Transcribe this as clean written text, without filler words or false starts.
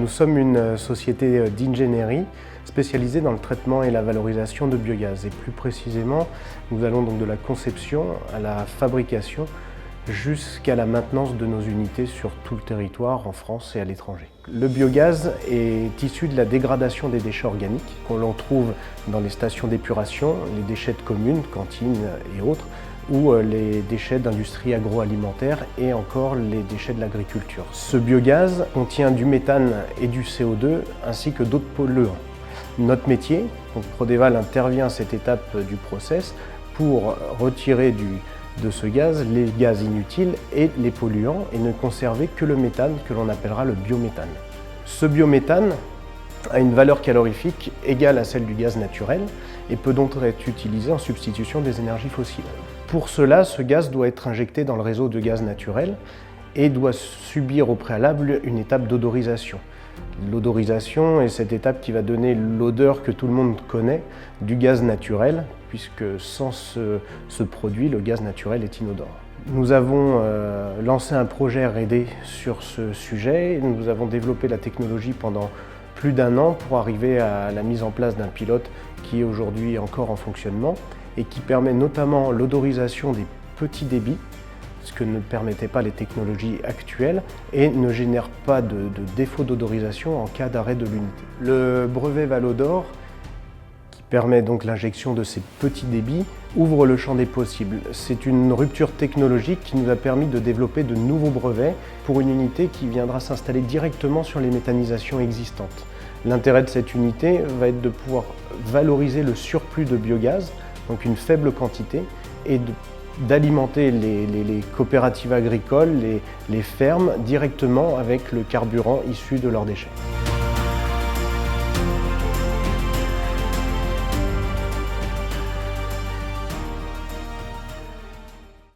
Nous sommes une société d'ingénierie spécialisée dans le traitement et la valorisation de biogaz. Et plus précisément, nous allons donc de la conception à la fabrication jusqu'à la maintenance de nos unités sur tout le territoire, en France et à l'étranger. Le biogaz est issu de la dégradation des déchets organiques qu'on l'on trouve dans les stations d'épuration, les déchets de communes, cantines et autres, ou les déchets d'industrie agroalimentaire et encore les déchets de l'agriculture. Ce biogaz contient du méthane et du CO2 ainsi que d'autres polluants. Notre métier, donc Prodeval, intervient à cette étape du process pour retirer de ce gaz les gaz inutiles et les polluants et ne conserver que le méthane que l'on appellera le biométhane. Ce biométhane a une valeur calorifique égale à celle du gaz naturel et peut donc être utilisé en substitution des énergies fossiles. Pour cela, ce gaz doit être injecté dans le réseau de gaz naturel et doit subir au préalable une étape d'odorisation. L'odorisation est cette étape qui va donner l'odeur que tout le monde connaît du gaz naturel, puisque sans ce produit, le gaz naturel est inodore. Nous avons lancé un projet R&D sur ce sujet. Nous avons développé la technologie pendant plus d'1 an pour arriver à la mise en place d'un pilote qui est aujourd'hui encore en fonctionnement et qui permet notamment l'odorisation des petits débits, ce que ne permettaient pas les technologies actuelles, et ne génère pas de défaut d'odorisation en cas d'arrêt de l'unité. Le brevet Valodor, qui permet donc l'injection de ces petits débits, ouvre le champ des possibles. C'est une rupture technologique qui nous a permis de développer de nouveaux brevets pour une unité qui viendra s'installer directement sur les méthanisations existantes. L'intérêt de cette unité va être de pouvoir valoriser le surplus de biogaz, donc une faible quantité, et d'alimenter les coopératives agricoles, les fermes directement avec le carburant issu de leurs déchets.